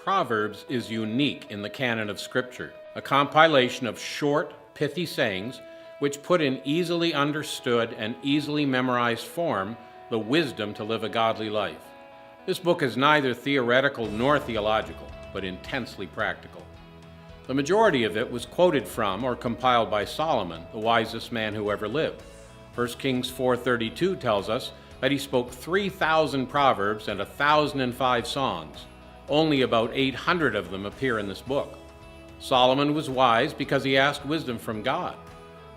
Proverbs is unique in the canon of Scripture, a compilation of short, pithy sayings which put in easily understood and easily memorized form the wisdom to live a godly life. This book is neither theoretical nor theological, but intensely practical. The majority of it was quoted from or compiled by Solomon, the wisest man who ever lived. 1 Kings 4:32 tells us that he spoke 3,000 proverbs and 1,005 songs. Only about 800 of them appear in this book. Solomon was wise because he asked wisdom from God.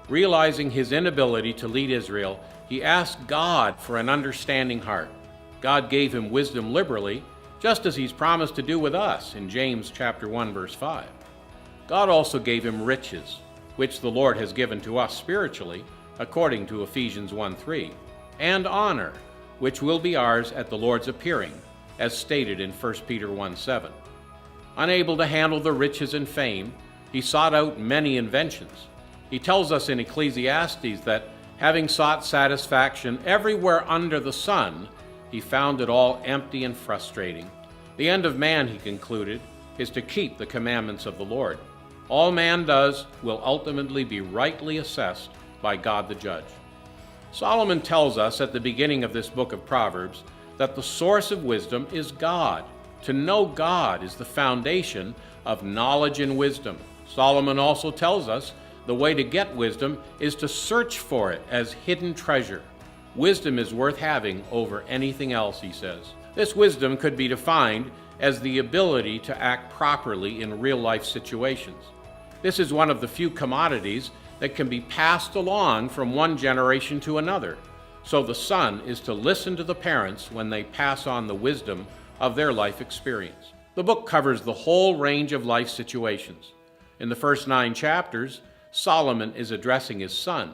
Realizing his inability to lead Israel, he asked God for an understanding heart. God gave him wisdom liberally, just as he's promised to do with us in James chapter 1, verse 5. God also gave him riches, which the Lord has given to us spiritually, according to Ephesians 1:3, and honor, which will be ours at the Lord's appearing, as stated in 1 Peter 1:7. Unable to handle the riches and fame, he sought out many inventions. He tells us in Ecclesiastes that, having sought satisfaction everywhere under the sun, he found it all empty and frustrating. The end of man, he concluded, is to keep the commandments of the Lord. All man does will ultimately be rightly assessed by God the judge. Solomon tells us at the beginning of this book of Proverbs that the source of wisdom is God. To know God is the foundation of knowledge and wisdom. Solomon also tells us the way to get wisdom is to search for it as hidden treasure. Wisdom is worth having over anything else, he says. This wisdom could be defined as the ability to act properly in real-life situations. This is one of the few commodities that can be passed along from one generation to another. So the son is to listen to the parents when they pass on the wisdom of their life experience. The book covers the whole range of life situations. In the first 9 chapters, Solomon is addressing his son.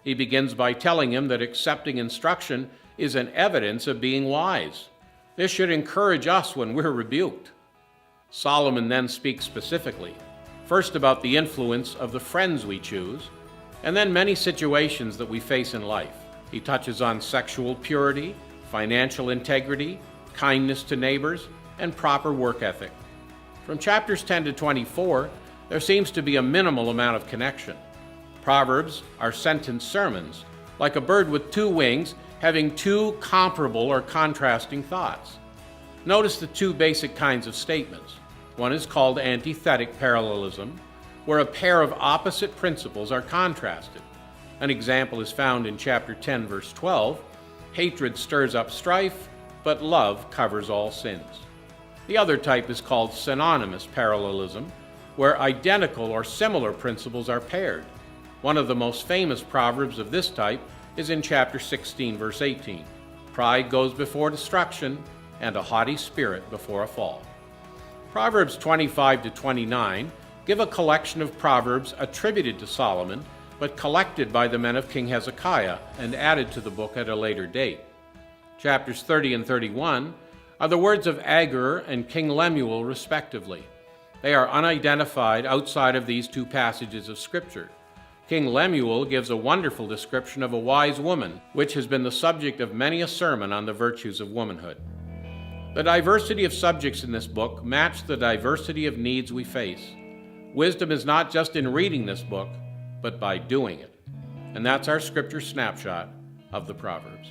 He begins by telling him that accepting instruction is an evidence of being wise. This should encourage us when we're rebuked. Solomon then speaks specifically, first about the influence of the friends we choose, and then many situations that we face in life. He touches on sexual purity, financial integrity, kindness to neighbors, and proper work ethic. From chapters 10 to 24, there seems to be a minimal amount of connection. Proverbs are sentence sermons, like a bird with 2 wings having 2 comparable or contrasting thoughts. Notice the 2 basic kinds of statements. One is called antithetic parallelism, where a pair of opposite principles are contrasted. An example is found in chapter 10, verse 12. Hatred stirs up strife, but love covers all sins. The other type is called synonymous parallelism, where identical or similar principles are paired. One of the most famous proverbs of this type is in chapter 16, verse 18. Pride goes before destruction, and a haughty spirit before a fall. Proverbs 25 to 29 give a collection of proverbs attributed to Solomon, but collected by the men of King Hezekiah and added to the book at a later date. Chapters 30 and 31 are the words of Agur and King Lemuel, respectively. They are unidentified outside of these 2 passages of Scripture. King Lemuel gives a wonderful description of a wise woman, which has been the subject of many a sermon on the virtues of womanhood. The diversity of subjects in this book match the diversity of needs we face. Wisdom is not just in reading this book, but by doing it. And that's our Scripture snapshot of the Proverbs.